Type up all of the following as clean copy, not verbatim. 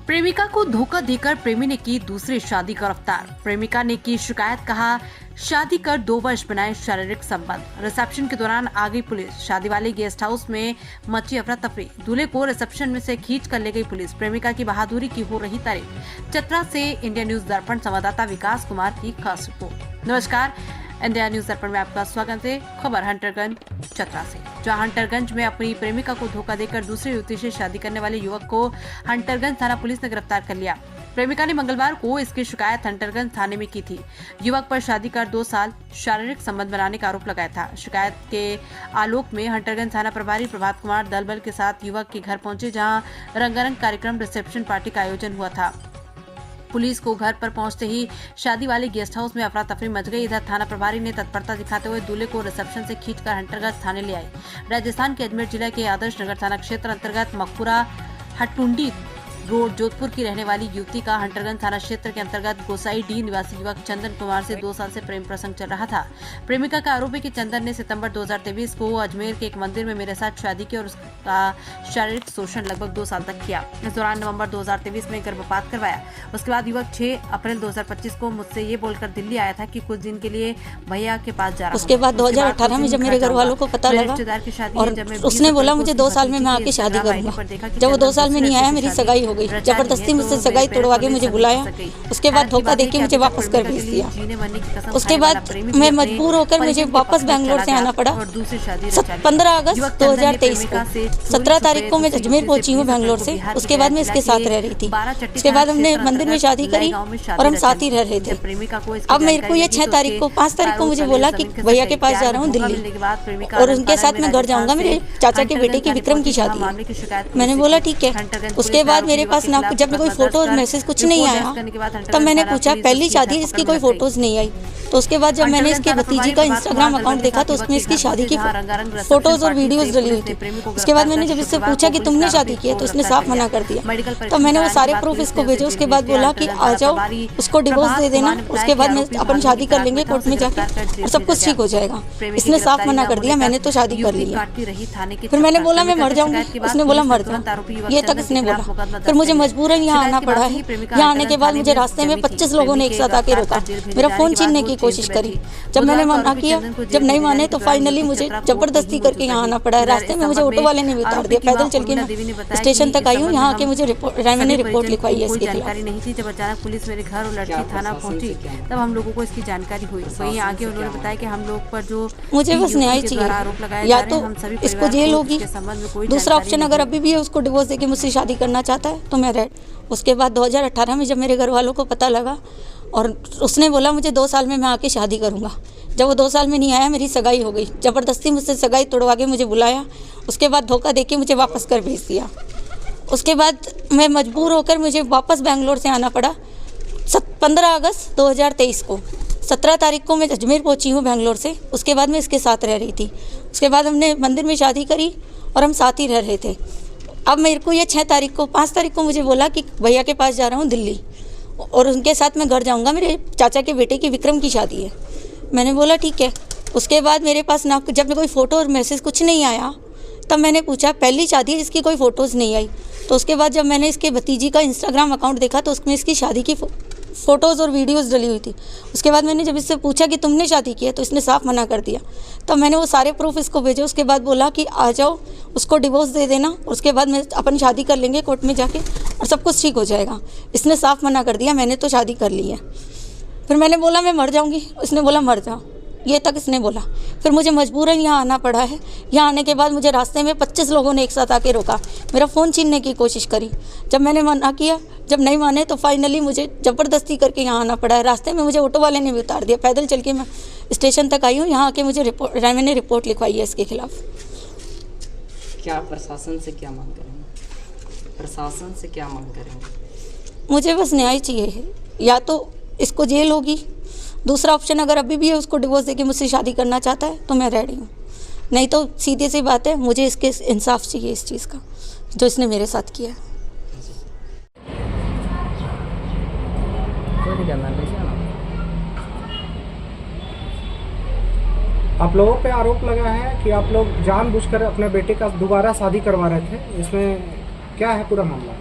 प्रेमिका को धोखा देकर प्रेमी ने की दूसरी शादी गिरफ्तार। प्रेमिका ने की शिकायत, कहा शादी कर 2 वर्ष बनाए शारीरिक संबंध। रिसेप्शन के दौरान आ गई पुलिस। शादी वाले गेस्ट हाउस में मची अफरा तफरी। दूल्हे को रिसेप्शन में से खींच कर ले गई पुलिस। प्रेमिका की बहादुरी की हो रही तारीफ। चतरा से इंडिया न्यूज दर्पण संवाददाता विकास कुमार की खास रिपोर्ट। नमस्कार, इंडिया न्यूज दर्पण में आपका स्वागत है। खबर हंटरगंज चतरा से, जहां हंटरगंज में अपनी प्रेमिका को धोखा देकर दूसरी युवती से शादी करने वाले युवक को हंटरगंज थाना पुलिस ने गिरफ्तार कर लिया। प्रेमिका ने मंगलवार को इसकी शिकायत हंटरगंज थाने में की थी। युवक पर शादी कर 2 साल शारीरिक संबंध बनाने का आरोप लगाया था। शिकायत के आलोक में हंटरगंज थाना प्रभारी प्रभात कुमार दल बल के साथ युवक के घर पहुंचे, जहां रंगारंग कार्यक्रम रिसेप्शन पार्टी का आयोजन हुआ था। पुलिस को घर पर पहुंचते ही शादी वाले गेस्ट हाउस में अफरा तफरी मच गई। इधर थाना प्रभारी ने तत्परता दिखाते हुए दूल्हे को रिसेप्शन से खींचकर हंटरगंज थाने ले आए। राजस्थान के अजमेर जिले के आदर्श नगर थाना क्षेत्र अंतर्गत मखपुरा हटुंडी रोड जोधपुर की रहने वाली युवती का हंटरगंज थाना क्षेत्र के अंतर्गत गोसाई डी निवासी युवक चंदन कुमार से 2 साल से प्रेम प्रसंग चल रहा था। प्रेमिका का आरोप है कि चंदन ने सितंबर 2023 को अजमेर के एक मंदिर में मेरे साथ शादी की और उसका शारीरिक शोषण लगभग 2 साल तक किया। इस दौरान नवंबर 2023 में गर्भपात करवाया। उसके बाद युवक 6 अप्रैल 2025 को मुझसे ये बोलकर दिल्ली आया था कि कुछ दिन के लिए भैया के पास जा रहा। उसके बाद 2018 में जब मेरे घर वालों को पता लगा और उसने बोला मुझे 2 साल में मैं आके शादी करूंगा। जब वो 2 साल में नहीं आया, मेरी सगाई हो गई। जबरदस्ती मुझसे सगाई तोड़वा के मुझे बुलाया। उसके बाद धोखा देके मुझे वापस कर भेज दिया। उसके बाद मैं मजबूर होकर मुझे वापस बैंगलोर से आना पड़ा। 15 अगस्त 2023 को 17 तारीख को मैं अजमेर पहुंची हूँ बैंगलोर से। उसके बाद मैं इसके साथ रह रही थी। उसके बाद हमने मंदिर में शादी करी और हम साथ ही रह रहे थे। अब मेरे को ये 6 तारीख को 5 तारीख को मुझे बोला कि भैया के पास जा रहा हूँ दिल्ली और उनके साथ मैं घर जाऊंगा। मेरे चाचा के बेटे की विक्रम की शादी है। मैंने बोला ठीक है। उसके बाद मेरे पास ना जब कोई फोटो और मैसेज कुछ नहीं आया, तब मैंने पूछा पहली शादी इसकी कोई फोटोज नहीं आई। तो उसके बाद जब मैंने इसके भतीजी का इंस्टाग्राम अकाउंट देखा तो उसमें इसकी शादी की फोटोज और वीडियोस डली हुई थी। उसके बाद मैंने जब इससे पूछा कि तुमने शादी की है, तो इसने साफ मना कर दिया। तो मैंने वो सारे प्रूफ इसको भेजे। उसके बाद बोला कि आ जाओ, उसको डिवोर्स दे देना, उसके बाद में अपन शादी कर लेंगे कोर्ट में जाके और सब कुछ ठीक हो जाएगा। इसने साफ मना कर दिया। मैंने तो शादी कर ली है। फिर मैंने बोला मैं मर जाऊंगी। उसने बोला मर जाओ, ये तक इसने बोला। फिर मुझे मजबूरन यहाँ आना पड़ा है। यहाँ आने के बाद मुझे रास्ते में 25 लोगों ने एक साथ आके रोका, मेरा फोन छीनने की कोशिश करी। जब मैंने मना किया, जब नहीं माने, तो फाइनली मुझे जबरदस्ती करके यहाँ आना पड़ा है। रास्ते में मुझे ऑटो वाले ने भी उतार दिया। पैदल चल के मैं स्टेशन तक आई हूँ। यहाँ आके मुझे मैंने रिपोर्ट लिखवाई है इसके खिलाफ। नहीं थी। जब अचानक पुलिस मेरे घर और लड़की थाना पहुंची, तब हम लोगों को इसकी जानकारी हुई। वहीं आगे उन्होंने बताया कि हम लोग पर जो मुझे बस न्याय चाहिए, या तो इसको जेल होगी, दूसरा ऑप्शन अगर अभी भी है उसको डिवोर्स देके मुझसे शादी करना चाहता है तो मैं रेड। उसके बाद 2018 में जब मेरे घर वालों को पता लगा और उसने बोला मुझे 2 साल में मैं आके शादी करूंगा। जब वो 2 साल में नहीं आया, मेरी सगाई हो गई। जबरदस्ती मुझसे सगाई तोड़वा के मुझे बुलाया। उसके बाद धोखा देके मुझे वापस कर भेज दिया। उसके बाद मैं मजबूर होकर मुझे वापस बैंगलोर से आना पड़ा। 15 अगस्त 2023 को 17 तारीख को मैं अजमेर पहुंची हूँ बैंगलोर से। उसके बाद मैं इसके साथ रह रही थी। उसके बाद हमने मंदिर में शादी करी और हम साथ ही रह रहे थे। अब मेरे को ये 5 तारीख को मुझे बोला कि भैया के पास जा रहा हूँ दिल्ली और उनके साथ मैं घर जाऊँगा। मेरे चाचा के बेटे की विक्रम की शादी है। मैंने बोला ठीक है। उसके बाद मेरे पास ना जब कोई फ़ोटो और मैसेज कुछ नहीं आया, तब मैंने पूछा पहली शादी है इसकी कोई फ़ोटोज़ नहीं आई। तो उसके बाद जब मैंने इसके भतीजी का इंस्टाग्राम अकाउंट देखा तो उसमें इसकी शादी की फ़ोटोज़ और वीडियोस डली हुई थी। उसके बाद मैंने जब इससे पूछा कि तुमने शादी की है, तो इसने साफ मना कर दिया। तो मैंने वो सारे प्रूफ इसको भेजे। उसके बाद बोला कि आ जाओ, उसको डिवोर्स दे देना, उसके बाद में अपन शादी कर लेंगे कोर्ट में जाके और सब कुछ ठीक हो जाएगा। इसने साफ मना कर दिया। मैंने तो शादी कर ली है। फिर मैंने बोला मैं मर जाऊँगी। उसने बोला मर जाओ, ये तक इसने बोला। फिर मुझे मजबूरन यहाँ आना पड़ा है। यहाँ आने के बाद मुझे रास्ते में 25 लोगों ने एक साथ आके रोका, मेरा फ़ोन छीनने की कोशिश करी। जब मैंने मना किया, जब नहीं माने, तो फाइनली मुझे ज़बरदस्ती करके यहाँ आना पड़ा है। रास्ते में मुझे ऑटो वाले ने भी उतार दिया। पैदल चल के मैं स्टेशन तक आई हूँ। यहाँ आके मुझे मैंने रिपोर्ट लिखवाई है इसके खिलाफ। क्या प्रशासन से क्या मांग करेंगे? प्रशासन से क्या मांग करेंगे? मुझे बस न्याय चाहिए, या तो इसको जेल होगी, दूसरा ऑप्शन अगर अभी भी है उसको डिवोर्स देके मुझसे शादी करना चाहता है तो मैं रेडी हूँ। नहीं तो सीधी सी बात है, मुझे इसके इंसाफ चाहिए इस चीज़ का जो इसने मेरे साथ किया है। आप लोगों पे आरोप लगा है कि आप लोग जानबूझकर अपने बेटे का दोबारा शादी करवा रहे थे, इसमें क्या है पूरा मामला?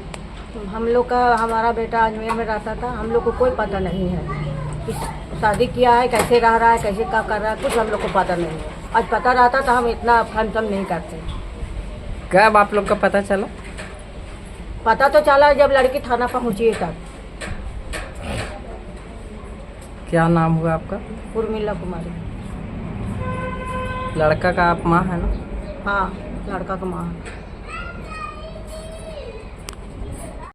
हम लोग का हमारा बेटा अजमेर में रहता था, हम लोग को कोई पता नहीं है कि शादी किया है, कैसे रह रहा है, कैसे क्या कर रहा है, कुछ हम लोग को पता नहीं है। आज पता रहता तो हम इतना फन नहीं करते। कब आप लोग का पता चला? पता तो चला जब लड़की थाना पहुंची तब। क्या नाम हुआ आपका? उर्मिला कुमारी। लड़का का आप माँ है ना? हाँ, लड़का का माँ।